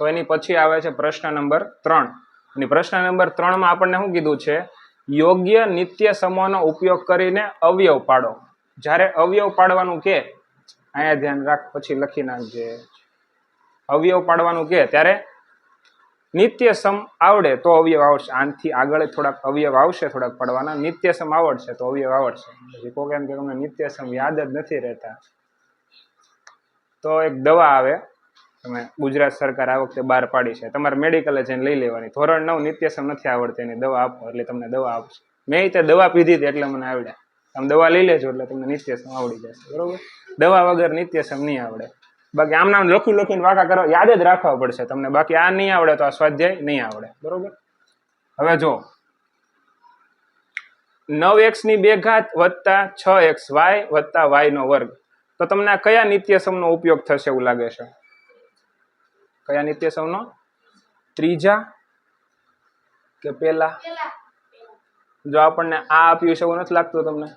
તો એની પછી આવે છે પ્રશ્ન નંબર 3 અને પ્રશ્ન નંબર 3 માં આપણને શું કીધું છે યોગ્ય નિત્ય સમૂહનો ઉપયોગ કરીને અવયવ પાડો જ્યારે અવયવ પાડવાનું કે અહીંયા ધ્યાન રાખ પછી લખી નાખજે અવયવ પાડવાનું કે ત્યારે નિત્ય સમ આવડે તો અવયવ આવશે આનાથી આગળ થોડાક અવયવ આવશે થોડાક પાડવાના નિત્ય સમ આવડશે તો અવયવ આવડશે પછી કોઈ એમ કે તમને નિત્ય સમ યાદ જ નથી રહેતા તો એક દવા આવે તમે ગુજરાત સરકાર આ વખતે બહાર પાડી છે તમારે મેડિકલે જઈને લઈ લેવાની ધોરણ 9 નિત્ય સમ નથી આવડતી એની દવા આપો એટલે તમને દવા આપશે મેં તે દવા પીધી હતી એટલે મને આવડ્યા તમે દવા લઈ લેજો એટલે તમને નિત્ય સમ આવડી જશે બરોબર દવા વગર નિત્ય સમ નહીં આવડે બાકી આમ નામ લખીને વાંકા કરો યાદ જ રાખવા પડશે તમને બાકી આ નહીં આવડે તો આ સ્વાધ્યાય નહીં આવડે બરોબર હવે જો 9x ની 2 ઘાત વત્તા 6xy વત્તા y નો વર્ગ તો તમને આ કયા નિત્ય સમનો ઉપયોગ થશે એવું લાગે છે કયા નિત્ય સમનો ત્રીજા કે પેલા જો આપણને આ આપ્યું છે એવું નથી લાગતું તમને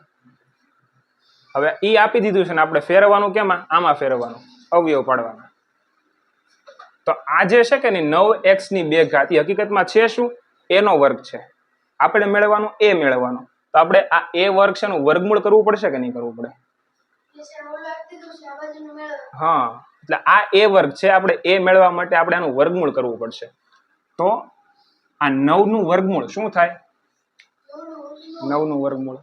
હવે ઈ આપી દીધું છે ને આપણે ફેરવવાનું કેમાં આમાં ફેરવવાનું અવયવ પાડવાના તો આ જે છે કે નહીં 9x ની 2 ઘાત એ હકીકતમાં છે શું a નો વર્ગ છે આપણે મેળવવાનું a મેળવવાનું તો આપણે આ a વર્ગ છે નું વર્ગમૂળ કરવું પડશે કે નહીં કરવું પડે હા એટલે આ a વર્ગ છે આપણે a મેળવવા માટે આપણે આનું વર્ગમૂળ કરવું પડશે તો આ 9 નું વર્ગમૂળ શું થાય 9 નું વર્ગમૂળ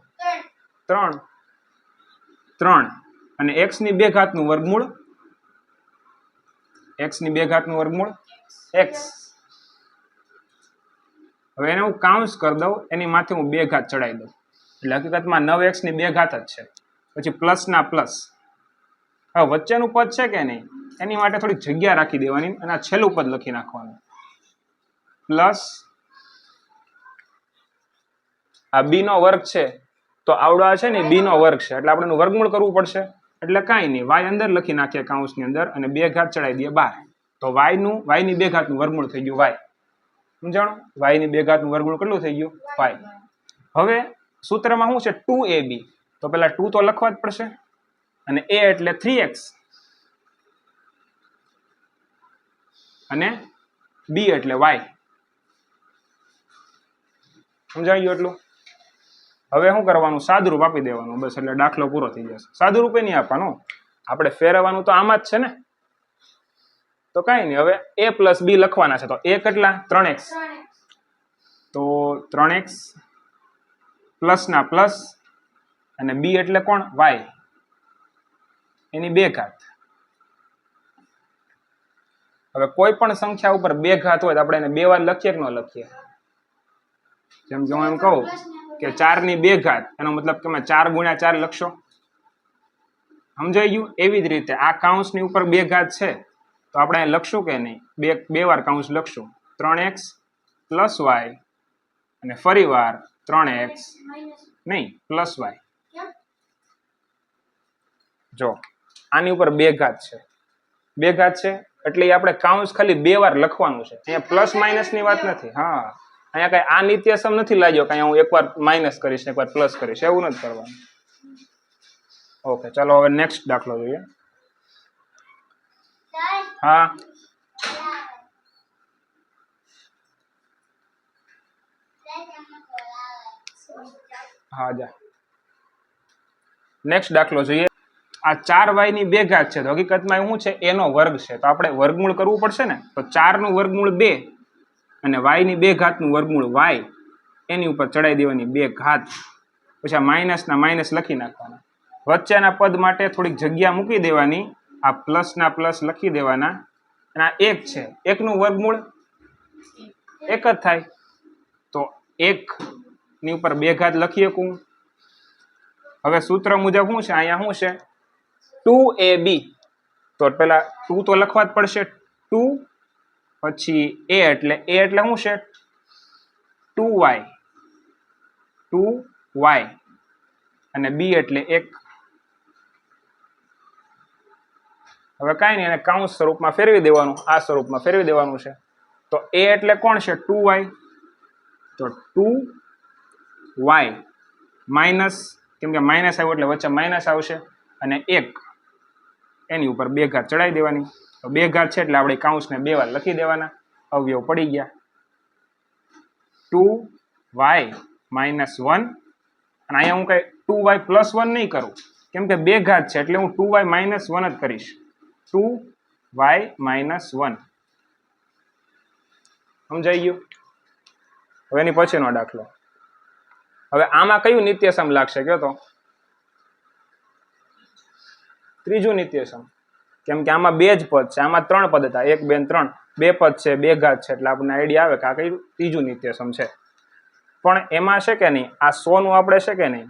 3 અને x ની 2 ઘાત નું વર્ગમૂળ x ની 2 ઘાત નું વર્ગમૂળ x હવે એને હું કાઉન્સ કરી દઉં એની માથે હું 2 ઘાત ચડાવી દઉં એટલે હકીકતમાં 9x ની 2 ઘાત જ છે પછી પ્લસ ના પ્લસ હવે વચ્ચેનું પદ છે કે નહીં એની માટે થોડી જગ્યા રાખી દેવાની અને આ છેલ્લું પદ લખી નાખવાનું પ્લસ આ b નો વર્ગ છે તો આવડો છે ને b નો વર્ગ છે એટલે આપણે એનું વર્ગમૂળ કરવું પડશે એટલે કાંઈ નહીં y અંદર લખી નાખીએ કાઉન્સની અંદર અને 2 ઘાત ચડાવી દઈએ 12 તો y ની 2 ઘાતનું વર્ગમૂળ થઈ ગયું y સમજાણું y ની 2 ઘાતનું વર્ગમૂળ કેટલું થઈ ગયું y હવે સૂત્રમાં શું છે 2ab તો પેલા 2 તો લખવા જ પડશે અને a એટલે 3x અને b એટલે y સમજાઈ ગયું એટલું હવે શું કરવાનું સાદુરૂપ આપી દેવાનું બસ એટલે દાખલો પૂરો થઈ જશે સાદુરૂપે નહીં આપવાનું આપણે ફેરવવાનું તો આમાં જ છે ને તો કાંઈ નહીં હવે a પ્લસ b લખવાના છે તો a કેટલા 3x તો 3x પ્લસ ના પ્લસ અને b એટલે કોણ y એની 2 ઘાત હવે કોઈ પણ સંખ્યા ઉપર 2 ઘાત હોય તો આપણે એને 2 વાર લખીએ કે ન લખીએ જેમ કે હું એમ કહું કે 4 ની 2 ઘાત એનો મતલબ કે 4 ગુણ્યા 4 લખશો સમજાઈ ગયું એવી જ રીતે આ કાઉન્સની ઉપર 2 ઘાત છે તો આપણે લખશું કે નહીં બે વાર કાઉન્સ લખશું 3x પ્લસ y અને ફરી વાર 3x નહીં પ્લસ y જો આની ઉપર 2 ઘાત છે 2 ઘાત છે એટલે આપણે કાઉન્સ ખાલી 2 વાર લખવાનું છે અહીંયા પ્લસ માઇનસ ની વાત નથી હા અહીંયા કઈ આ નિત્ય સમ નથી લાગ્યો કે હું એકવાર માઇનસ કરીશ એકવાર પ્લસ કરીશ એવું નથી કરવાનું ઓકે ચાલો હવે નેક્સ્ટ દાખલો જોઈએ હા હા જા નેક્સ્ટ દાખલો જોઈએ આ 4y ની 2 ઘાત છે તો હકીકતમાં શું છે a નો વર્ગ છે તો આપણે વર્ગમૂળ કરવું પડશે ને તો 4 નું વર્ગમૂળ 2 અને y ની 2 ઘાત નું વર્ગમૂળ y એની ઉપર ચડાઈ દેવાની 2 ઘાત પછી આ માઇનસ ના માઇનસ લખી નાખવાના વચ્ચેના પદ માટે થોડીક જગ્યા મૂકી દેવાની આ પ્લસ ના પ્લસ લખી દેવાના અને આ 1 છે 1 નું વર્ગમૂળ 1 જ થાય તો 1 ની ઉપર 2 ઘાત લખી શકું હવે સૂત્ર મુજબ શું છે અહીંયા શું છે 2ab તો પેલા 2 તો લખવા જ પડશે 2 પછી a એટલે શું છે 2y અને b એટલે 1 હવે કાંઈ નહીં એને કાઉન્સ સ્વરૂપમાં ફેરવી દેવાનું આ સ્વરૂપમાં ફેરવી દેવાનું છે તો a એટલે કોણ છે 2y તો 2y માઇનસ કેમ કે માઇનસ આવ્યું એટલે વચ્ચે માઇનસ આવશે અને 1 એની ઉપર 2 ઘાત ચડાવી દેવાની. તો 2 ઘાત છે એટલે આપણે કાઉન્સને 2 વાર લખી દેવાના. અવયવ પડી ગયા. 2y - 1 અને અહીંયા હું કઈ 2y + 1 નહીં કરું, કેમ કે 2 ઘાત છે એટલે હું 2y - 1 જ કરીશ. 2y - 1 સમજાઈ ગયું? હવે એની પછીનો દાખલો. હવે આમાં કયું નિત્યસમ લાગશે કયો તો? ત્રીજું નિત્યસમ, કેમ કે આમાં 2 જ પદ છે, આમાં 3 પદ હતા, 1 2 3, 2 પદ છે, 2 ઘાત છે, એટલે આપણને આઈડિયા આવે કે આ કયું ત્રીજું નિત્યસમ છે. પણ એમાં છે કે નહીં, આ 100 નું આપણે છે કે નહીં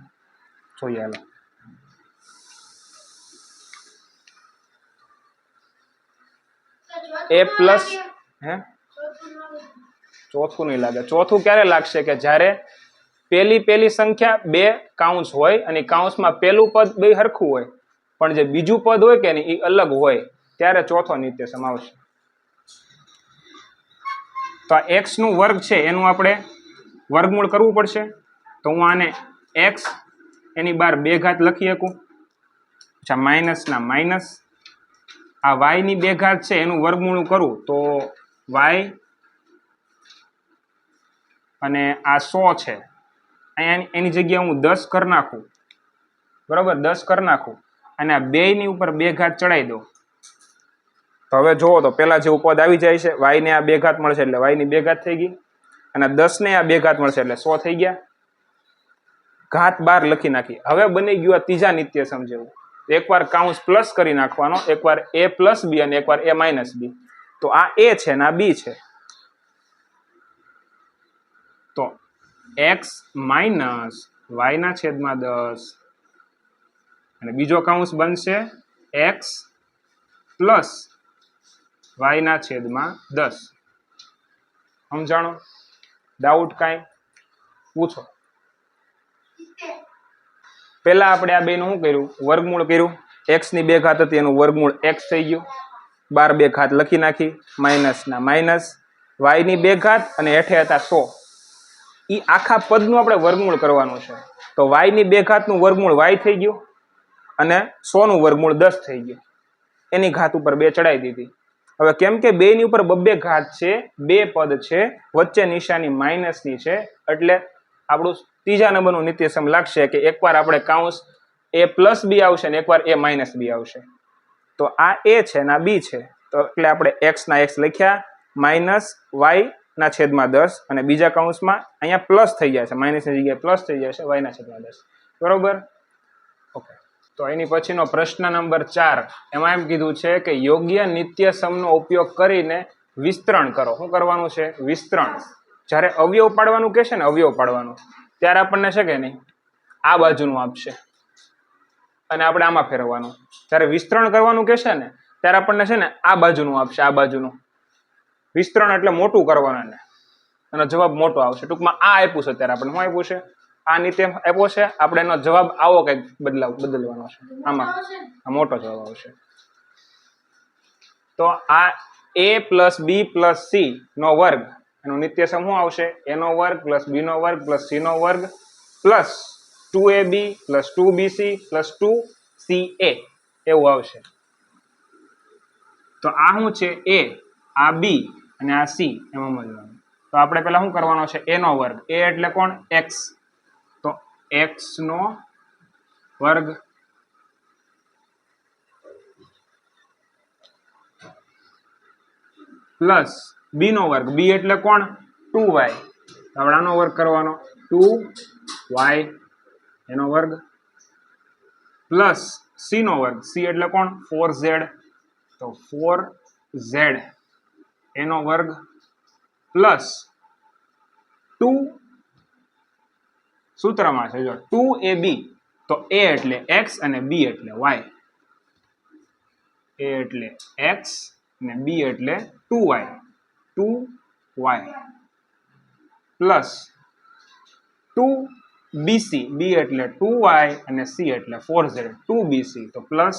જોઈએ. હાલો a પ્લસ હે ચોથું નહીં લાગે. ચોથું ક્યારે લાગશે કે જ્યારે પેલી સંખ્યા 2 કાઉન્સ હોય અને કાઉન્સમાં પેલું પદ બે સરખું હોય પણ જે બીજું પદ હોય કે નહીં એ અલગ હોય, ત્યારે ચોથો નિત્યસમ આવશે. તો આ x નું વર્ગ છે એનું આપણે વર્ગમૂળ કરવું પડશે. તો હું આને x એની બહાર 2 ઘાત લખી શકું. અચ્છા, માઇનસ ના માઇનસ, આ y ની 2 ઘાત છે એનું વર્ગમૂળ કરું તો y અને આ 100 છે, અહીંયા એની જગ્યાએ હું 10 કરી નાખું, બરાબર, 10 કરી નાખું અને આ 2 ની ઉપર 2 ઘાત ચડાવી દઉં. તો હવે જોવો તો પેલા જેવું પદ આવી જાય છે, y ને આ 2 ઘાત મળશે એટલે y ની 2 ઘાત થઈ ગઈ, અને 10 ને આ 2 ઘાત મળશે એટલે 100 થઈ ગયા. ઘાત 12 લખી નાખી. હવે બની ગયું આ ત્રીજા નિત્યસમ જેવું. એકવાર કાઉન્સ પ્લસ કરી નાખવાનો, એકવાર a + b અને એકવાર a - b. તો આ a છે ને આ b છે. તો x - y ના છેદમાં 10 અને બીજો કાઉન્સ બનશે x + y ના છેદમાં 10. સમજાણો? ડાઉટ કાંઈ પૂછો. પેલા આપણે આ બેનું શું કર્યું? વર્ગમૂળ કર્યું. x ની 2 ઘાત હતી એનું વર્ગમૂળ x થઈ ગયું. 12 2 ઘાત લખી નાખી. માઇનસ ના માઇનસ, y ની 2 ઘાત અને હેઠે હતા 100. ઈ આખા પદનું આપણે વર્ગમૂળ કરવાનું છે. તો y ની 2 ઘાતનું વર્ગમૂળ y થઈ ગયું અને 100 નું વર્ગમૂળ 10 થઈ ગયું. એની ઘાત ઉપર 2 ચડાવી દીધી. હવે કેમ કે 2 ની ઉપર 2 ઘાત છે, 2 પદ છે, વચ્ચે નિશાની માઇનસની છે, એટલે આપણું ત્રીજા નંબરનું નિત્યસમ લાગશે કે એકવાર આપણે કાઉન્સ a + b આવશે ને એકવાર a - b આવશે. તો આ a છે ને આ b છે, તો એટલે આપણે x ના x લખ્યા, માઇનસ y ના છેદમાં 10 અને બીજા કાઉન્સમાં અહીંયા પ્લસ થઈ જાય છે, માઇનસની જગ્યાએ પ્લસ થઈ જાય છે, y ના છેદમાં 10. બરોબર? ઓકે. તો એની પછીનો પ્રશ્ન નંબર 4, એમાં એમ કીધું છે કે યોગ્ય નિત્યસમનો ઉપયોગ કરીને વિસ્તરણ કરો. શું કરવાનું છે? વિસ્તરણ. જ્યારે અવયવ પાડવાનું કહેશે ને, અવયવ પાડવાનું, ત્યારે આપણને છે કે નહીં આ બાજુનું આપશે અને આપણે આમાં ફેરવવાનું. જ્યારે વિસ્તરણ કરવાનું કહેશે ને ત્યારે આપણને છે ને આ બાજુનું આપશે, આ બાજુનું. વિસ્તરણ એટલે મોટું કરવાનું ને, એનો જવાબ મોટો આવશે. ટૂંકમાં આ આપ્યું છે ત્યારે આપણે શું આપ્યું છે? આ નીતિ આપ્યો છે, આપણે એનો જવાબ આવો કંઈક બદલવાનો છે. આમાં આ મોટો જવાબ આવશે. તો આ a + b + c નો વર્ગ એનો નિત્યસમ શું આવશે? a નો વર્ગ + b નો વર્ગ + c નો વર્ગ પ્લસ 2ab + 2bc + 2ca એવું આવશે. તો આ શું છે? a, આ b અને આ c એમાં મળવાનું. તો આપણે પેલા શું કરવાનો છે? a નો વર્ગ. a એટલે કોણ? x. તો x નો વર્ગ પ્લસ b નો વર્ગ. b એટલે કોણ? 2y. આપણે આનો વર્ગ કરવાનો, 2y એનો વર્ગ પ્લસ c નો વર્ગ. c એટલે કોણ? 4z. તો 4z એનો વર્ગ પ્લસ 2 સૂત્રમાં છે જો 2ab. તો a એટલે x અને b એટલે y. a એટલે x અને b એટલે 2y. 2y plus 2bc. b એટલે 2y અને c એટલે 4z. 2bc. તો પ્લસ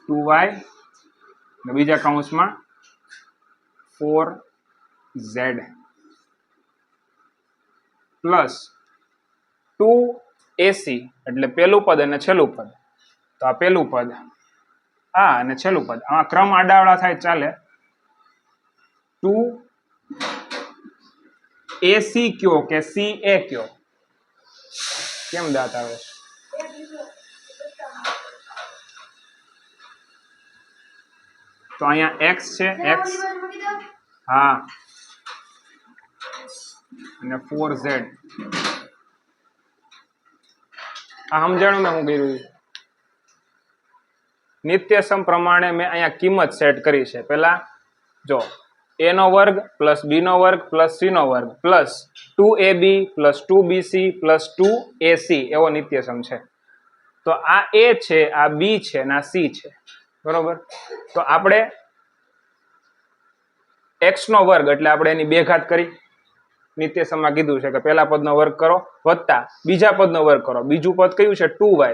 2y અને બીજા કાઉન્સમાં 4z. પ્લસ 2ac એટલે પેલું પદ અને છેલ્લું પદ. તો આ પેલું પદ, આ અને છેલ્લું પદ, આમાં ક્રમ આડાવડા થાય ચાલે. 2ac કયો કે ca કયો? કેમ દાંત આવે છે? તો અહીંયા x છે, x, હા, અને 4z. આ સમજાણું મેં હું કર્યું? નિત્યસમ પ્રમાણે મેં અહીંયા કિંમત સેટ કરી છે. પેલા જો a નો વર્ગ પ્લસ b નો વર્ગ પ્લસ c નો વર્ગ plus 2ab plus 2bc plus 2ac એવો નિત્યસમ છે. તો આ a છે, આ b છે અને આ c છે, બરોબર. તો આપણે x નો વર્ગ એટલે આપણે એની બે ઘાત કરી. નિત્યસમમાં કીધું છે કે પહેલા પદનો વર્ગ કરો વત્તા બીજા પદનો વર્ગ કરો. બીજું પદ કયું છે? 2y.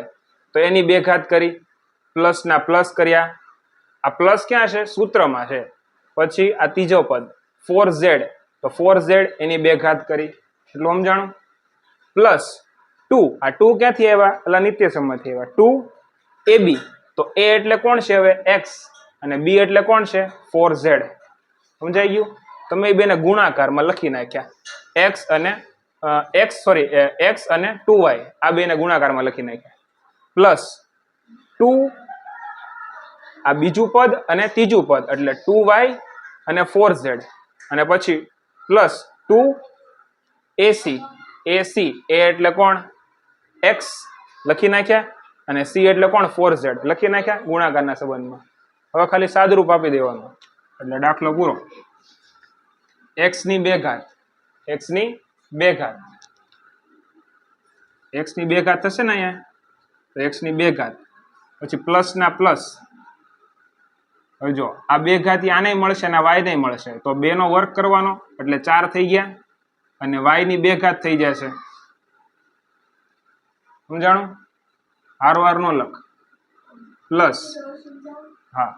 તો એની બે ઘાત કરી, પ્લસ ના પ્લસ કર્યા. આ પ્લસ ક્યાં છે? સૂત્રમાં છે. પછી આ ત્રીજો પદ 4z, તો 4z એની બે ઘાત કરી. એટલું સમજાણું? પ્લસ 2, આ 2 ક્યાંથી આવ્યા? એટલે નિત્યસમમાંથી આવ્યા. 2ab, તો a એટલે કોણ છે હવે? x, અને b એટલે કોણ છે? 4z. સમજાઈ ગયું? તમે એ બેને ગુણાકારમાં લખી નાખ્યા. x અને 2y આ બેને ગુણાકારમાં લખી નાખ્યા. પ્લસ 2 આ બીજું પદ અને ત્રીજું પદ એટલે 2y અને 4z, અને પછી પ્લસ 2ac. ac a એટલે કોણ? x લખી નાખ્યા, અને c એટલે કોણ? 4z લખી નાખ્યા ગુણાકારના સંબંધમાં. હવે ખાલી સાદરૂપ આપી દેવાનું એટલે દાખલો પૂરો. x ની બે ઘાત, x ની બે ઘાત, x ની બે ઘાત થશે ને અહીંયા, તો x ની બે ઘાત, પછી પ્લસ ના પ્લસ. હવે જો આ બે ઘાત આને મળશે અને y ને મળશે, તો 2 નો વર્ગ કરવાનો એટલે 4 થઈ ગયા, અને y ની બે ઘાત થઈ જશે. સમજાણું? હારવાર નો લખ. પ્લસ, હા,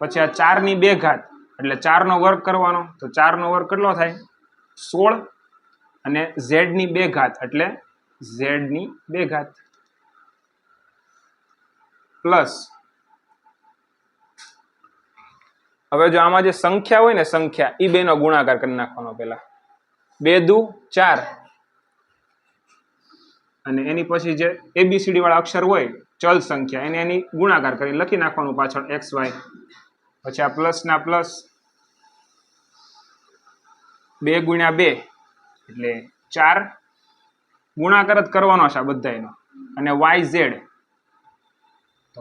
પછી આ 4 ની બે ઘાત એટલે 4 નો વર્ગ કરવાનો, તો 4 નો વર્ગ કેટલો થાય? 16, અને z ની બે ઘાત એટલે z ની બે ઘાત. પ્લસ હવે જો આમાં જે સંખ્યા હોય ને, સંખ્યા, એ બેનો ગુણાકાર કરી નાખવાનો. પેલા 2 દુ 4, અને એની પછી જે એબીસીડી વાળા અક્ષર હોય ચલ સંખ્યા એને એની ગુણાકાર કરી લખી નાખવાનું પાછળ xy. પછી આ પ્લસ ના પ્લસ 2 ગુણ્યા 2 એટલે 4, ગુણાકાર જ કરવાનો છે આ બધાનો. અને yz, તો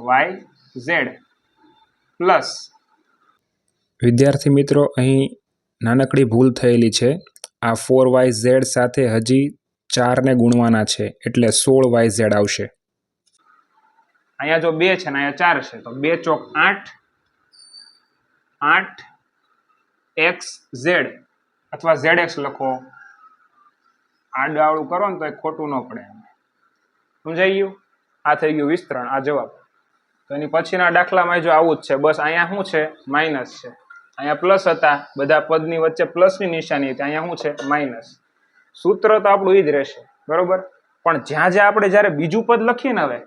yz પ્લસ. વિદ્યાર્થી મિત્રો, અહીં નાનકડી ભૂલ થયેલી છે. આ 4yz સાથે હજી 4 ને ગુણવાના છે એટલે 16yz આવશે. અહીંયા જો 2 છે ને અહીંયા 4 છે, તો 2 ચોક 8 8xz અથવા zx લખો. આડાવડું કરો ને તો એ ખોટું ન પડે. સમજાઈ ગયું? આ થઈ ગયું વિસ્તરણ, આ જવાબ. તો એની પછીના દાખલામાં જો આવું જ છે. બસ અહીંયા શું છે? માઇનસ છે. અહીંયા પ્લસ હતા, બધા પદની વચ્ચે પ્લસની નિશાની હતી, અહીંયા શું છે? માઇનસ. સૂત્ર તો આપણું એ જ રહેશે, બરોબર. પણ જ્યાં આપણે જ્યારે બીજું પદ લખીએ ને, હવે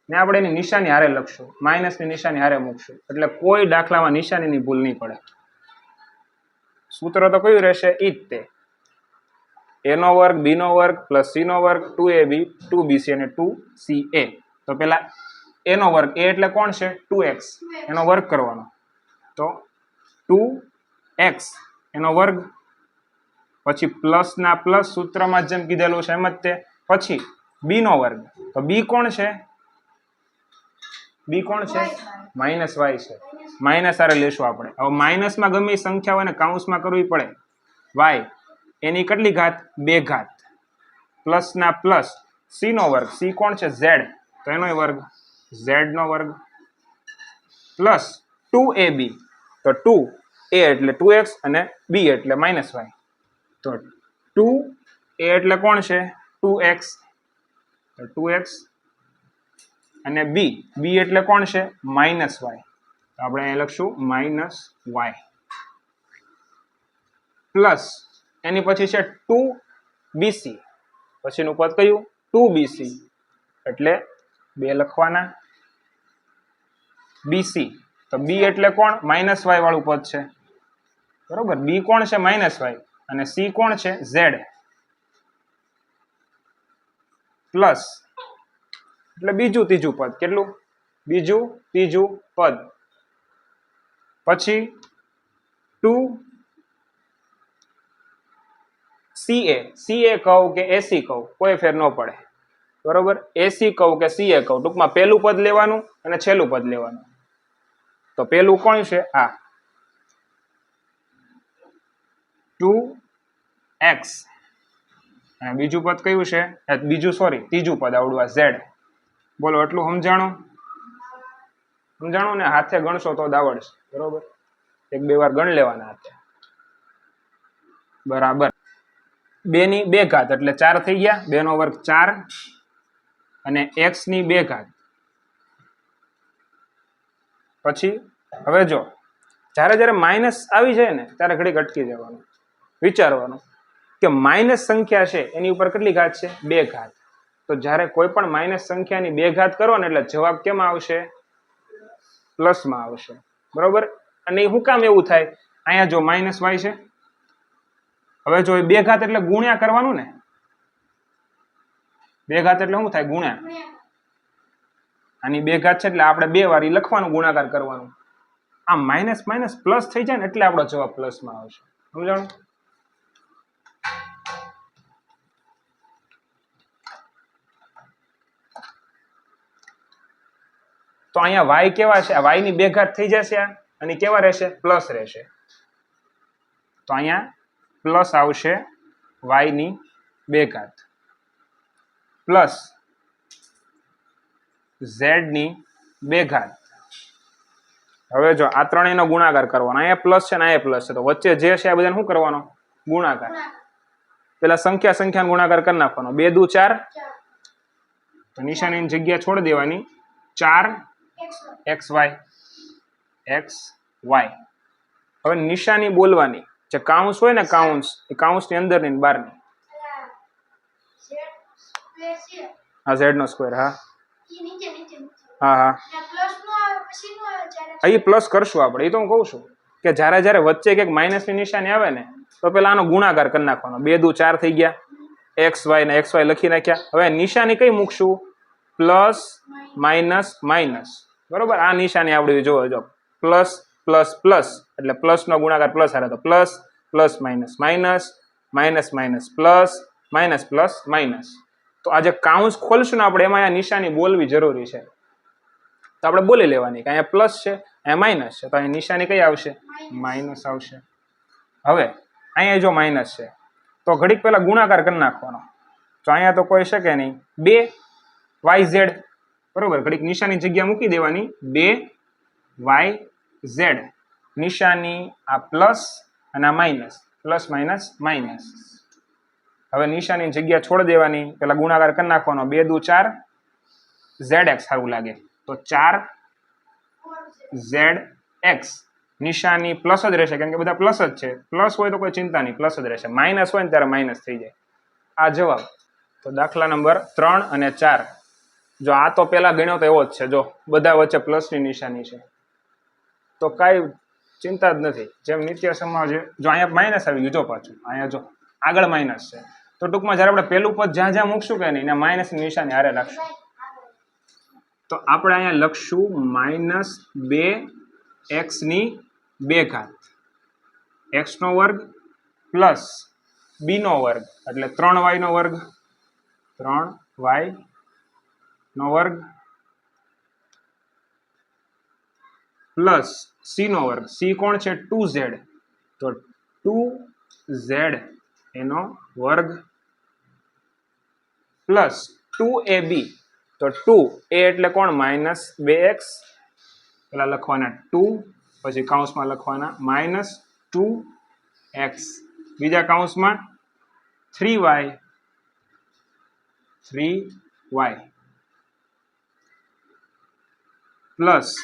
ને આપણે એની નિશાની હારે લખશું, માઇનસની નિશાની હારે મૂકશું, એટલે કોઈ દાખલામાં નિશાનીની ભૂલ નહીં પડે. સૂત્ર તો કયું રહેશે? ઈ જ તે. a નો વર્ગ, b નો વર્ગ પ્લસ c નો વર્ગ, 2ab 2bc અને 2ca. તો પેલા a નો વર્ગ, a એટલે કોણ છે? 2x, એનો વર્ગ કરવાનો, તો 2x એનો વર્ગ. પછી પ્લસ ના પ્લસ સૂત્રમાં જેમ કીધેલું છે એમ જ તે. પછી b નો વર્ગ, તો b કોણ છે? b કોણ છે? માઇનસ y છે. માઇનસ આરે લેશું આપણે. હવે માઇનસમાં ગમે એ સંખ્યા હોય ને કાઉન્સમાં કરવી પડે. y એની કેટલી ઘાત? 2 ઘાત. પ્લસ ના પ્લસ c નો વર્ગ, c કોણ છે? z, તો એનો વર્ગ, z નો વર્ગ. પ્લસ 2ab, તો 2a એટલે 2x અને b એટલે માઇનસ y. તો 2a એટલે કોણ છે? 2x, તો 2x, અને b એટલે કોણ છે? માઇનસ y, તો આપણે અહીં લખશું માઇનસ y. પ્લસ એની પછી છે 2bc, પછીનું પદ કયું 2bc એટલે 2 લખવાના bc તો b એટલે કોણ -y વાળું પદ છે બરોબર b કોણ છે -y અને c કોણ છે z પ્લસ એટલે બીજું ત્રીજું પદ કેટલું બીજું ત્રીજું પદ પછી 2ca કહું કે ac કહું કોઈ ફેર ન પડે બરોબર ac કહું કે ca કહું ટૂંકમાં પહેલું પદ લેવાનું અને છેલ્લું પદ લેવાનું તો પહેલું કોણ છે આ 2x અને બીજું પદ કયું છે ત્રીજું પદ આવડું આ z બોલો એટલું સમજાણું ને હાથે ગણશો તો જ આવડશે બરોબર એક બે વાર ગણ લેવાના હાથે બરાબર 2 ની 2 ઘાત એટલે 4 થઈ ગયા 2 નો વર્ગ 4 અને x ની 2 ઘાત પછી હવે જો જ્યારે માઇનસ આવી જાય ને ત્યારે ઘડીક અટકી જવાનું વિચારવાનું કે માઇનસ સંખ્યા છે એની ઉપર કેટલી ઘાત છે 2 ઘાત તો જ્યારે કોઈ પણ માઇનસ સંખ્યાની 2 ઘાત કરો ને એટલે જવાબ કેમાં આવશે પ્લસમાં આવશે બરોબર અને શું કામ એવું થાય અહીંયા જો -y છે હવે જો 2 ઘાત એટલે ગુણ્યા કરવાનું ને 2 ઘાત એટલે શું થાય ગુણ્યા આની 2 ઘાત છે એટલે આપણે 2 વાર લખવાનું ગુણાકાર કરવાનું આ માઇનસ માઇનસ પ્લસ થઈ જાય ને એટલે આપણો જવાબ પ્લસમાં આવશે સમજાણું તો અહીંયા y કેવા છે આ y ની 2 ઘાત થઈ જશે અને કેવા રહેશે પ્લસ રહેશે તો અહીંયા પ્લસ આવશે y ની 2 ઘાત પ્લસ z ની 2 ઘાત હવે જો આ ત્રણેયનો ગુણાકાર કરવાનો અહીંયા પ્લસ છે ને અહીંયા પ્લસ છે તો વચ્ચે જે છે આ બધાને શું કરવાનો ગુણાકાર પેલા સંખ્યાનો ગુણાકાર કરી નાખવાનો 2 દુ 4 તો નિશાનીની જગ્યા છોડી દેવાની 4xy હવે નિશાની બોલવાની જે કાઉન્સ હોય ને એ કાઉન્સની અંદરની બહારની હા z નો સ્ક્વેર હા એ પ્લસ કરશું આપણે એ તો હું કહું છું કે જ્યારે વચ્ચે કંઈક માઇનસની નિશાની આવે ને તો પેલા આનો ગુણાકાર કરી નાખવાનો 2 દુ 4 થઈ ગયા xy ને xy લખી નાખ્યા હવે નિશાની કઈ મૂકશું પ્લસ માઇનસ માઇનસ બરોબર આ નિશાની આવડવી જો પ્લસ પ્લસ પ્લસ એટલે પ્લસ નો ગુણાકાર પ્લસ હારે તો plus plus minus minus minus minus plus minus plus minus તો આ જે કાઉન્સ ખોલશું ને આપણે એમાં આ નિશાની બોલવી જરૂરી છે તો આપણે બોલી લેવાની કે અહીંયા પ્લસ છે અહીંયા માઇનસ છે તો અહીંયા નિશાની કઈ આવશે માઇનસ આવશે હવે અહીંયા જો માઇનસ છે તો ઘડીક પહેલા ગુણાકાર કરી નાખવાનો તો અહીંયા તો કોઈ શકે નહીં 2yz બરોબર ઘડીક નિશાની જગ્યા મૂકી દેવાની 2yz નિશાની આ પ્લસ અને આ માઇનસ પ્લસ માઇનસ માઇનસ હવે નિશાની જગ્યા છોડી દેવાની પેલા ગુણાકાર કરી નાખવાનો 2 દુ 4 zx સારું લાગે તો 4zx નિશાની પ્લસ જ રહેશે કેમ કે બધા પ્લસ જ છે પ્લસ હોય તો કોઈ ચિંતા નહીં પ્લસ જ રહેશે માઇનસ હોય ને ત્યારે માઇનસ થઈ જાય આ જવાબ તો દાખલા નંબર 3 અને 4 જો આ તો પેલા ગણ્યો તો એવો જ છે જો બધા વચ્ચે પ્લસની નિશાની છે તો કાંઈ ચિંતા જ નથી જેમ નિત્ય સમા છે જો અહીંયા માઇનસ આવી ગયું જો પાછું અહીંયા જો આગળ માઇનસ છે તો ટૂંકમાં જ્યારે આપણે પેલું પદ જ્યાં મૂકશું કે નહીં ત્યાં માઇનસની નિશાની હારે રાખશું તો આપણે અહીંયા લખશું -2x ની 2 ઘાત x નો વર્ગ પ્લસ b નો વર્ગ એટલે 3y નો વર્ગ 3y નો વર્ગ પ્લસ c નો વર્ગ c કોણ છે 2z તો 2z એનો વર્ગ પ્લસ 2ab તો 2a એટલે કોણ -2x પેલા લખવાના 2 પછી કાઉન્સમાં લખવાના -2x બીજા કાઉન્સમાં 3y પ્લસ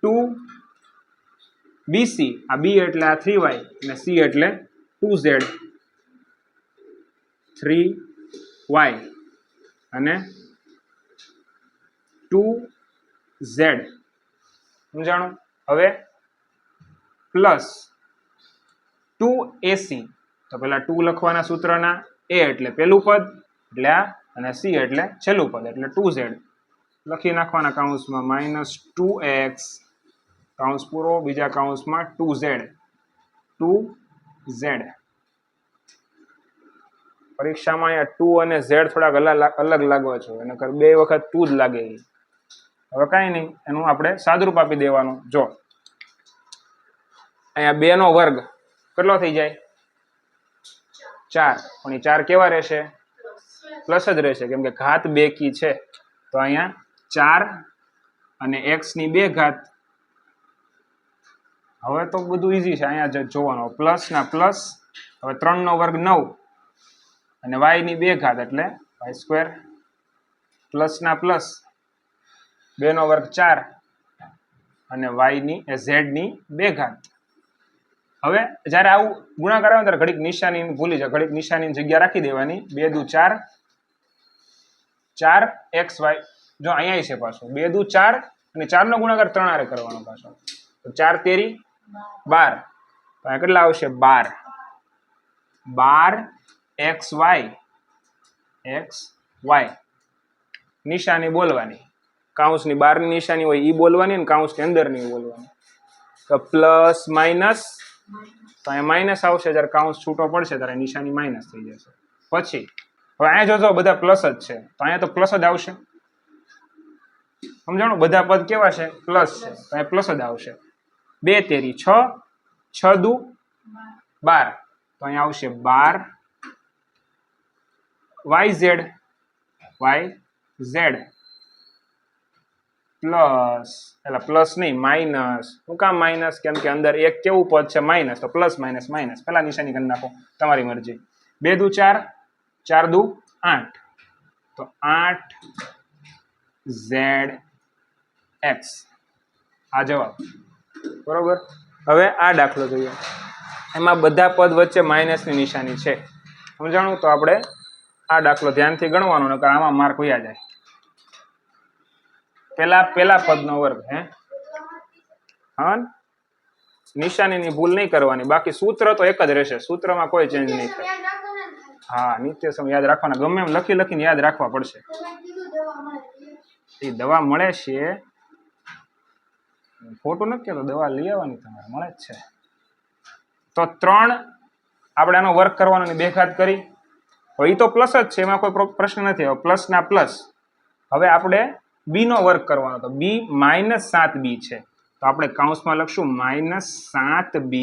2bc આ b એટલે આ 3y અને c એટલે 2z 3 વાય અને 2z સમજાણું. હવે પ્લસ 2ac, તો પેલા 2 લખવાના સૂત્રના, a એટલે પેલું પદ એટલે આ અને c એટલે છેલ્લું પદ એટલે 2z લખી નાખવાના કૌંસમાં -2x કૌંસ પૂરો બીજા કૌંસમાં 2z પરીક્ષામાં અહીંયા 2 અને z થોડાક અલગ લાગવા છે, નકર 2 વખત 2 જ લાગે. હવે કાંઈ નહીં, એનું આપણે સાદરૂપ આપી દેવાનું. જો અહીંયા 2 નો વર્ગ કેટલો થઈ જાય 4, પણ એ 4 કેવા રહેશે પ્લસ જ રહેશે, કેમ કે ઘાત બેકી છે. તો અહીંયા 4 અને x ની 2 ઘાત. હવે તો બધું ઈઝી છે, અહીંયા જોવાનું પ્લસ ના પ્લસ. હવે 3 નો વર્ગ 9 અને y ની 2 ઘાત એટલે y² પ્લસ ના પ્લસ 2 નો વર્ગ 4 અને y ની z ની 2 ઘાત. હવે જ્યારે આવું ગુણાકાર આવે ત્યારે ઘડીક નિશાની ભૂલી જાય, ઘડીક નિશાનીની જગ્યા રાખી દેવાની. 2 દુ 4 4xy, જો અહીંયા છે પાછો 2 દુ 4 અને 4 નો ગુણાકાર 3 આરે કરવાનો પાછો, તો 4 તેરી 12, તો અહીંયા કેટલા આવશે 12xy નિશાની બોલવાની, કૌંસની બહારની નિશાની હોય એ બોલવાની અને કૌંસની અંદરની બોલવાની. તો પ્લસ માઇનસ, તો અહીંયા માઇનસ આવશે, જ્યારે કૌંસ છૂટો પડશે ત્યારે નિશાની માઇનસ થઈ જશે. પછી હવે અહીંયા જોજો બધા પ્લસ જ છે, તો અહીંયા તો પ્લસ જ આવશે. સમજાણું, બધા પદ કેવા છે પ્લસ છે, તો અહીંયા પ્લસ જ આવશે. 2 તેરી 6, 6 દુ 12, તો અહીંયા આવશે 12yz પ્લસ, એટલે પ્લસ નહીં માઇનસ. શું કામ માઇનસ? કેમ કે અંદર એક કેવું પદ છે માઇનસ, તો પ્લસ માઇનસ માઇનસ પેલા નિશાની કરી નાખો, તમારી મરજી. 2 દુ 4, 4 દુ 8, તો 8zx આ જવાબ બરોબર. હવે આ દાખલો જોઈએ, એમાં બધા પદ વચ્ચે માઇનસની નિશાની છે. સમજાણું, તો આપણે આ દાખલો ધ્યાનથી ગણવાનો, નકર આમાં માર્ક વયા જાય. પેલા પદનો વર્ગ, હા નિશાનીની ભૂલ નહીં કરવાની, બાકી સૂત્ર તો એક જ રહેશે, સૂત્રમાં કોઈ ચેન્જ નહીં થાય. હા નિત્ય સમ યાદ રાખવાના, ગમે એમ લખી લખીને યાદ રાખવા પડશે. એ દવા મળે છે, ખોટું નથી કહેતો, દવા લઈ આવવાની તમારે મળે જ છે. તો 3 આપણે આનો વર્ક કરવાનો, 2 ઘાત કરી, હવે એ તો પ્લસ જ છે, એમાં કોઈ પ્રશ્ન નથી. હવે પ્લસ ના પ્લસ, હવે આપણે b નો વર્ક કરવાનો, તો b -7b છે, તો આપણે કૌંસમાં લખશું -7b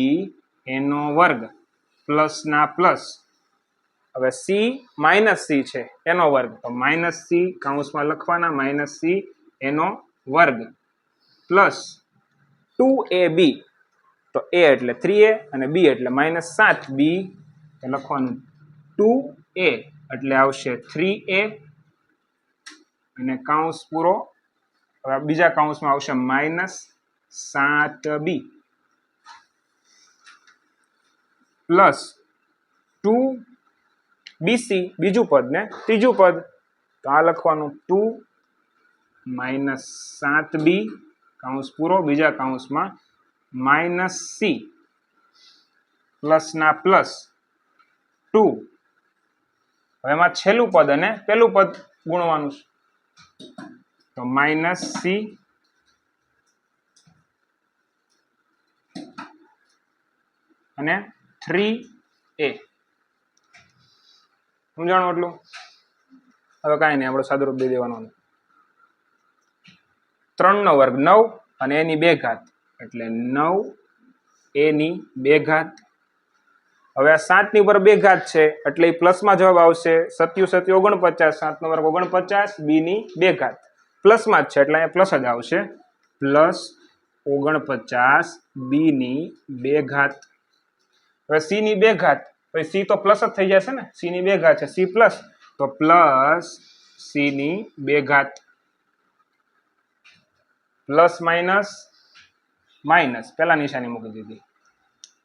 એનો વર્ગ પ્લસ ના પ્લસ. હવે c છે એનો વર્ગ, તો -c કૌંસમાં લખવાના -c એનો વર્ગ પ્લસ 2ab, તો a એટલે 3a અને b એટલે -7b, તો લખવાનું 2a એટલે આવશે 3a અને કૌંસ પૂરો. હવે બીજા કૌંસમાં આવશે -7b પ્લસ 2bc બીજું પદ ને ત્રીજું પદ, તો આ લખવાનું 2 -7b કૌંસ પૂરો બીજા કૌંસમાં -c પ્લસ ના પ્લસ 2. હવે એમાં છેલ્લું પદ અને પેલું પદ ગુણવાનું છે, તો -c અને 3a. સમજાણું એટલું? હવે કાંઈ નહીં, આપણે સાદુરૂપ દઈ દેવાનું. 3 નો વર્ગ 9 અને એની 2 ઘાત એટલે 9a ની 2 ઘાત. હવે આ 7 ની ઉપર 2 ઘાત છે એટલે એ પ્લસમાં જવાબ આવશે. 7 × 7 = 49, 7 નો વર્ગ 49, b ની 2 ઘાત પ્લસમાં જ છે એટલે અહીંયા પ્લસ જ આવશે, પ્લસ 49 b ની 2 ઘાત. હવે c ની 2 ઘાત, પછી c તો પ્લસ જ થઈ જશે ને, c ની 2 ઘાત છે, c પ્લસ, તો પ્લસ c ની 2 ઘાત પ્લસ માઇનસ માઇનસ પેલા નિશાની મૂકી દીધી.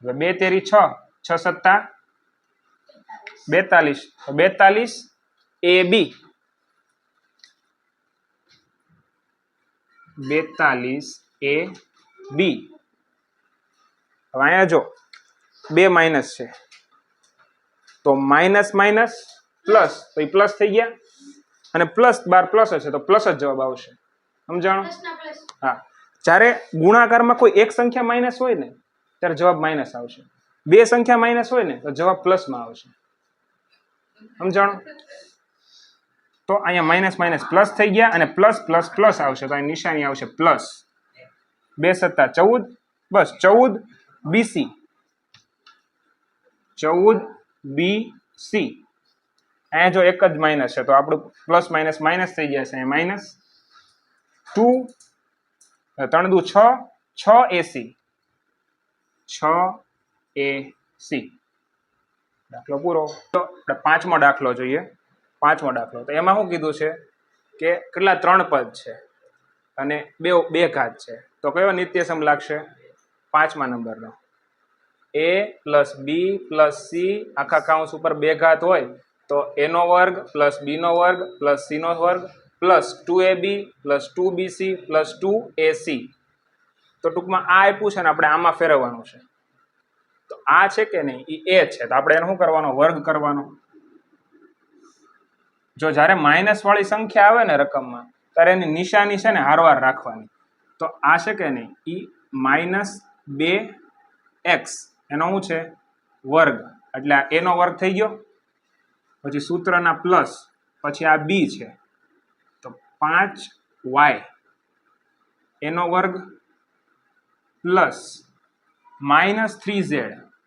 હવે 2 તેરી 6, 6 × 7 = 42, તો 42 AB 42 AB. હવે અહીંયા જો બે માઇનસ છે તો માઇનસ માઇનસ પ્લસ, તો એ પ્લસ થઈ ગયા, અને પ્લસ બાર પ્લસ હશે તો પ્લસ જ જવાબ આવશે. સમજાણો? હા, જ્યારે ગુણાકારમાં કોઈ એક સંખ્યા માઇનસ હોય ને ત્યારે જવાબ માઇનસ આવશે, બે સંખ્યા માઇનસ હોય ને તો જવાબ પ્લસમાં આવશે. સમજાણો? તો અહીંયા માઇનસ માઇનસ પ્લસ થઈ ગયા અને પ્લસ પ્લસ પ્લસ આવશે તો અહીં નિશાની આવશે પ્લસ. 2 સત્તા 14, બસ 14 BC, 14 BC. અહીંયા જો એક જ માઇનસ છે તો આપણું પ્લસ માઇનસ માઇનસ થઈ જશે, અહીંયા માઇનસ 2 3 દુ 6 6 AC 6 AC. દાખલો પૂરો. તો આપણે પાંચમો દાખલો જોઈએ. પાંચમો દાખલો, તો એમાં શું કીધું છે કે કેટલા 3 પદ છે અને બે ઘાત છે, તો કયો નિત્યસમ લાગશે? 5મા નંબરનો. A plus B plus C આખા કાઉન્સ ઉપર બે ઘાત હોય તો a નો વર્ગ પ્લસ બી નો વર્ગ પ્લસ સી નો વર્ગ plus 2ab plus 2bc plus 2ac. તો ટૂંકમાં આ આપ્યું છે ને આપણે આમાં ફેરવવાનું છે. તો આ છે કે નહીં એ a છે તો આપણે એને શું કરવાનો? વર્ગ કરવાનો. જો જ્યારે માઇનસ વાળી સંખ્યા આવે ને રકમમાં ત્યારે એની નિશાની છે ને હારવાર રાખવાની. તો આ છે કે નહીં ઈ -2x એનો શું છે? વર્ગ. એટલે આ a નો વર્ગ થઈ ગયો, પછી સૂત્રના પ્લસ, પછી આ b છે તો 5y a નો વર્ગ પ્લસ -3z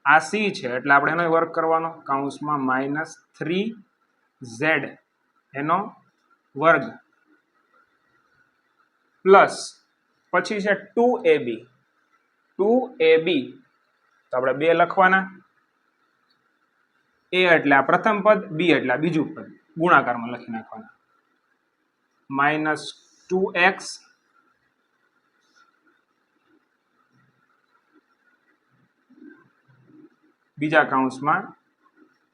આ c છે એટલે આપણે એનો વર્ગ કરવાનો, કૌંસમાં -3z એનો વર્ગ પ્લસ પછી છે 2ab 2ab તો આપણે 2 લખવાના. a એટલે આ પ્રથમ પદ, b એટલે આ બીજું પદ, ગુણાકારમાં લખી નાખવાના. -2x બીજા કૌંસમાં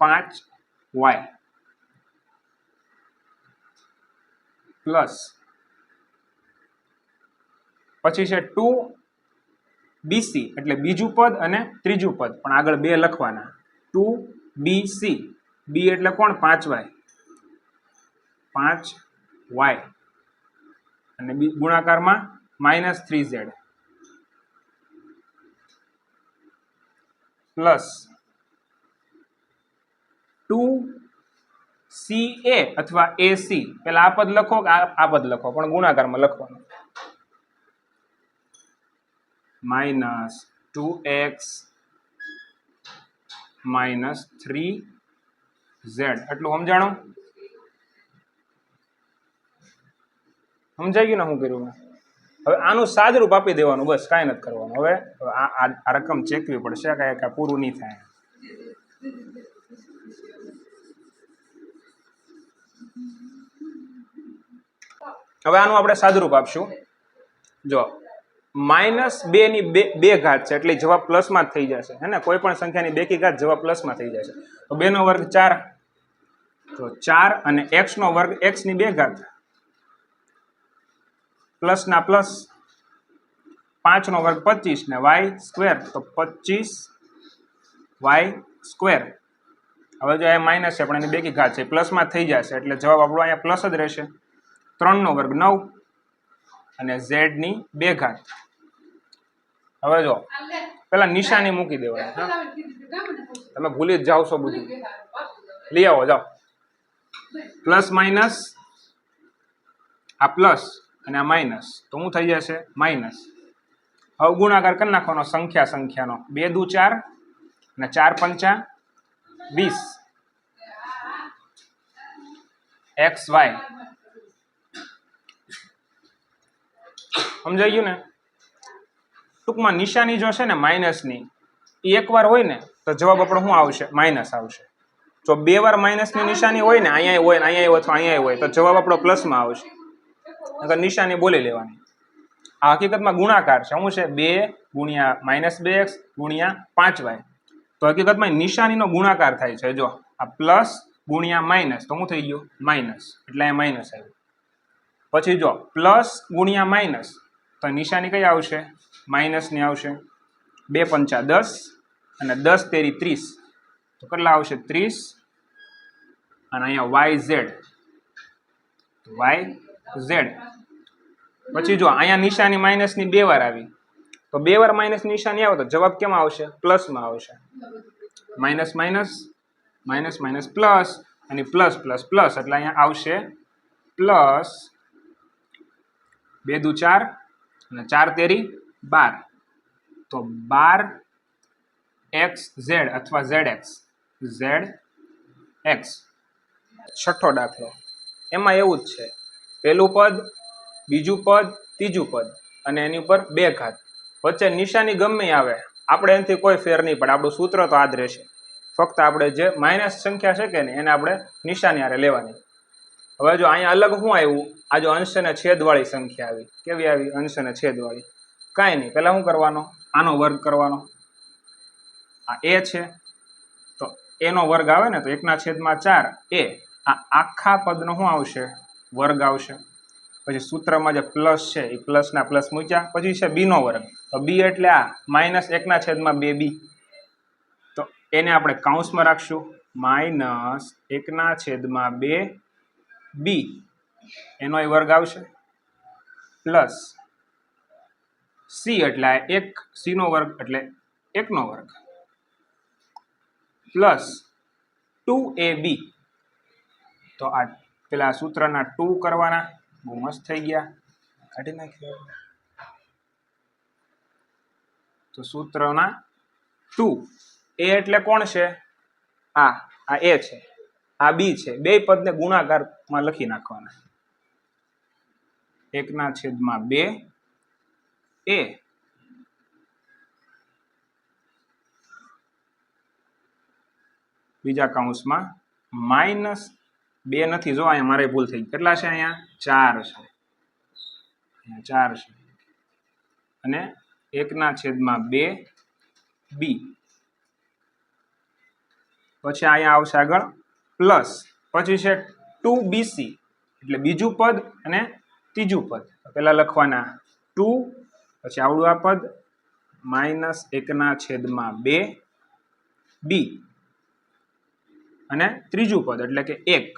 5y પ્લસ પછી છે 2bc એટલે બીજું પદ અને ત્રીજું પદ પણ આગળ 2 લખવાના. 2bc, b એટલે કોણ? 5y 5y અને ગુણાકારમાં -3z પ્લસ 2ca અથવા ac. પેલા આ પદ લખો કે આ પદ લખો, પણ ગુણાકારમાં લખવાનું. -2x -3z એટલું સમજાણું? સમજાઈ ગયું ને શું કર્યું? હવે આનું સાદરૂપ આપી દેવાનું, બસ કાંઈ નથી કરવાનું. હવે આ રકમ ચેકવી પડશે, કાંઈ પૂરું નહીં થાય. હવે આનું આપણે સાદરૂપ આપશું. જો -2 ની બે ઘાત છે એટલે જવાબ પ્લસમાં જ થઈ જશે, હે ને? કોઈ પણ સંખ્યાની બેકી ઘાત જવાબ પ્લસમાં થઈ જશે. તો 2 નો વર્ગ 4, તો 4 અને x નો વર્ગ x ની 2 ઘાત પ્લસ ના પ્લસ, 5 નો વર્ગ 25 ને y સ્ક્વેર તો 25y સ્ક્વેર. હવે જો એ માઇનસ છે પણ એની બેકી ઘાત છે, પ્લસમાં થઈ જશે એટલે જવાબ આપણો અહીંયા પ્લસ જ રહેશે. 3 નો વર્ગ 9 અને z ની 2 ઘાત. હવે જો પેલા નિશાની મૂકી દેવાની. તમે ભૂલી જ જાઓ છો બધું, લઈ આવો જાઓ. પ્લસ માઇનસ, આ પ્લસ અને આ માઇનસ, તો શું થઈ જશે? માઇનસ. હવે ગુણાકાર કરી નાખવાનો સંખ્યાનો. 2 દુ 4 અને 4 પંચા 20 xy. સમજાઈ ગયું ને? ટૂંકમાં નિશાની જો છે ને માઇનસની એ એકવાર હોય ને તો જવાબ આપણો શું આવશે? માઇનસ આવશે. જો 2 વાર માઇનસની નિશાની હોય ને, અહીંયા હોય ને અહીંયા અથવા અહીંયા હોય તો જવાબ આપણો પ્લસમાં આવશે. નકર નિશાની બોલી લેવાની. આ હકીકતમાં ગુણાકાર છે. શું છે? 2 ગુણ્યા -2x ગુણ્યા 5y. તો હકીકતમાં નિશાનીનો ગુણાકાર થાય છે. જો આ પ્લસ ગુણ્યા માઇનસ, તો શું થઈ ગયું માઇનસ, એટલે અહીંયા માઇનસ આવ્યું. પછી જો પ્લસ ગુણ્યા માઇનસ, તો નિશાની કઈ આવશે માઇનસની આવશે. 2 પંચા 10 અને 10 તેરી 30, તો કેટલા આવશે 30. અને અહીંયા વાય ઝેડ, પછી જો અહીંયા નિશાની માઇનસની 2 વાર આવી, તો 2 વાર માઇનસ નિશાની આવે તો જવાબ કેમ આવશે પ્લસમાં આવશે. Minus minus minus minus plus અને પ્લસ પ્લસ પ્લસ, એટલે અહીંયા આવશે પ્લસ 2 દુ 4 અને 4 તેરી 12, તો 12xz અથવા zx. છઠ્ઠો દાખલો, એમાં એવું જ છે, પહેલું પદ, બીજું પદ, ત્રીજું પદ અને એની ઉપર 2 ઘાત, વચ્ચે નિશાની ગમે આવે, આપણે એનાથી કોઈ ફેર નહીં પડે, આપણું સૂત્ર તો આ જ રહેશે. ફક્ત આપણે જે માઇનસ સંખ્યા છે કે ને એને આપણે નિશાની હારે લેવાની. હવે જો અહીંયા અલગ શું આવ્યું, આ જો અંશ અને છેદવાળી સંખ્યા આવી, કેવી આવી અંશ અને છેદવાળી. કાંઈ નહીં, પહેલાં શું કરવાનો, આનો વર્ગ કરવાનો. આ એ છે તો એનો વર્ગ આવે ને, તો 1/4 એ, આ આખા પદનો શું આવશે વર્ગ આવશે. પછી સૂત્રમાં જે પ્લસ છે એ પ્લસના પ્લસ મૂક્યા, પછી છે બીનો વર્ગ, તો બી એટલે આ -1/2b, તો એને આપણે કાઉન્સમાં રાખશું -1/2b, એનો એ વર્ગ આવશે, પ્લસ સી એટલે 1, સીનો વર્ગ એટલે 1નો વર્ગ, પ્લસ 2ab, તો આ પેલા સૂત્રના 2 કરવાના, બહુ મસ્ત થઈ ગયા, કાઢી નાખ્યો. તો સૂત્રના 2, એ એટલે કોણ છે, આ એ છે, આ બી છે, બે પદને ગુણાકારમાં લખી નાખવાના. 1/2 એ બીજા કાઉન્સમાં -2 નથી, જો અહીંયા મારે ભૂલ થઈ, કેટલા છે અહીંયા 4 છે, અહીંયા 4 છે, અને 1/2b, પછી અહીંયા આવશે આગળ પ્લસ, પછી છે 2bc એટલે બીજું પદ અને ત્રીજું પદ, પેલા લખવાના 2, પછી આવડું આ પદ -1/2b, અને ત્રીજું પદ એટલે કે 1,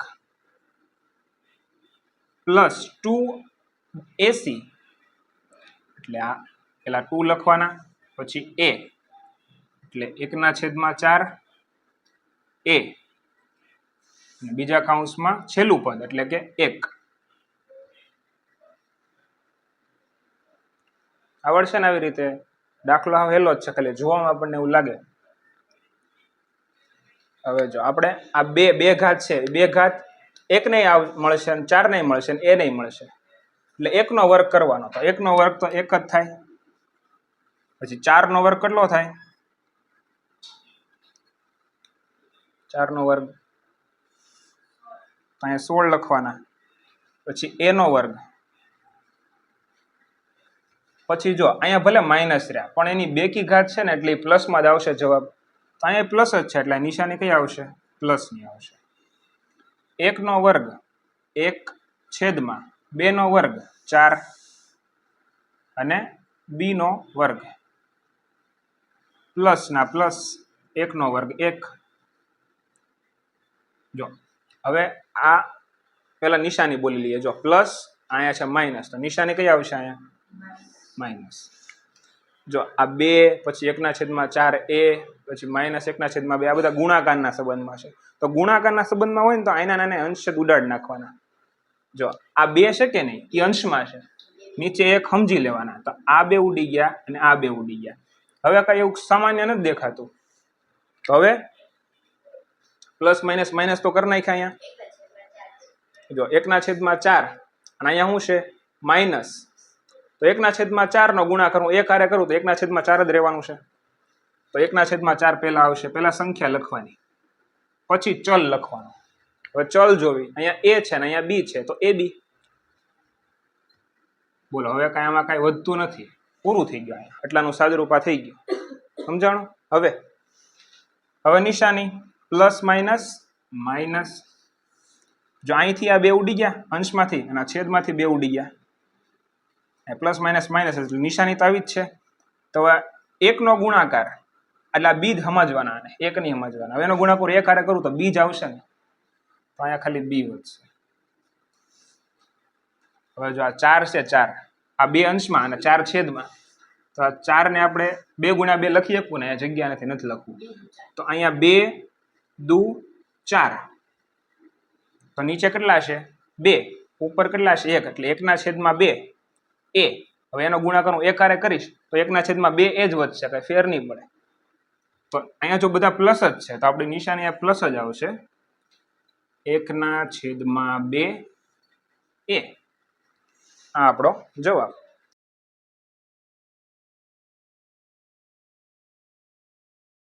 પ્લસ 2ac એટલે આ પેલા 2 લખવાના, પછી a એટલે 1/4 a, અને બીજા કાઉન્સમાં છેલ્લું પદ એટલે કે 1. આવડશે ને આવી રીતે દાખલો હેલો જ છે, ખાલી જોવામાં આપણને એવું લાગે. હવે જો આપણે આ બે ઘાત છે, 2 ઘાત 1 નહીં મળશે અને 4 નહીં મળશે અને એ નહીં મળશે, એટલે 1નો વર્ગ કરવાનો, તો 1નો વર્ગ તો 1 જ થાય. પછી 4નો વર્ગ કેટલો થાય, 4નો વર્ગ અહીંયા 16 લખવાના, પછી a નો વર્ગ, પછી જો અહીંયા ભલે માઇનસ રહ્યા પણ એની બેકી ઘાત છે ને એટલે પ્લસમાં જ આવશે જવાબ, તો અહીંયા પ્લસ જ છે એટલે નિશાની કઈ આવશે પ્લસની આવશે. 1નો વર્ગ 1/2નો વર્ગ 4 અને b નો વર્ગ પ્લસના પ્લસ 1નો વર્ગ 1. જો હવે આ પેલા નિશાની બોલી લઈએ, જો પ્લસ અહીંયા છે માઇનસ, તો નિશાની કઈ આવશે અહીંયા માઇનસ. જો આ 2 પછી 1/4a પછી -1/2, આ બધા ગુણાકારના સંબંધમાં છે, તો ગુણાકારના સંબંધમાં હોય ને તો આના નાના અંશ ઉડાડી નાખવાના. જો આ 2 છે કે નહીં એ અંશમાં છે, નીચે 1 સમજી લેવાના, તો આ 2 ઉડી ગયા અને આ 2 ઉડી ગયા. હવે કઈ એવું સામાન્ય નથી દેખાતું, તો હવે પ્લસ માઇનસ માઇનસ તો કરી નાખ્યા. અહીંયા જો 1/4 અને અહીંયા શું છે માઇનસ, તો 1/4 નો ગુણાકાર હું 1 હારે કરું તો 1/4 જ રહેવાનું છે, તો 1/4 પહેલા આવશે, પહેલા સંખ્યા લખવાની, પછી ચલ લખવાનો. હવે ચલ જોવી, અહીંયા a છે ને અહીંયા b છે, તો ab. બોલો હવે કાંઈ આમાં કાંઈ વધતું નથી, પૂરું થઈ ગયું, એટલાનું સાદુરૂપા થઈ ગયું, સમજાણું. હવે નિશાની પ્લસ માઇનસ માઇનસ, જો અહીંથી આ બે ઉડી ગયા અંશમાંથી અને છેદમાંથી બે ઉડી ગયા, પ્લસ માઇનસ માઇનસ એટલે નિશાની તો આવી જ છે. તો એકનો ગુણાકાર એટલે આ બીજ સમજવાના, અને એક નહીં સમજવાના. હવે એનો ગુણાકાર એક હારે કરું તો બીજ આવશે ને, તો અહીંયા ખાલી બી વધશે. હવે જો આ 4 છે, 4 આ બે અંશમાં અને 4 છેદમાં, તો આ 4 ને આપણે 2 ગુણ્યા 2 લખી શકું ને, જગ્યા નથી લખવું. તો અહીંયા 2 દુ 4, તો નીચે કેટલા છે 2, ઉપર કેટલા છે 1, એટલે 1/2 એ. હવે એનો ગુણાકાર હું એક હારે કરીશ તો 1/2 એ જ વધશે, કઈ ફેર નહીં પડે. તો અહીંયા જો બધા પ્લસ જ છે તો આપણી નિશાની આ પ્લસ જ આવશે, 1/2 એ. આ આપણો જવાબ.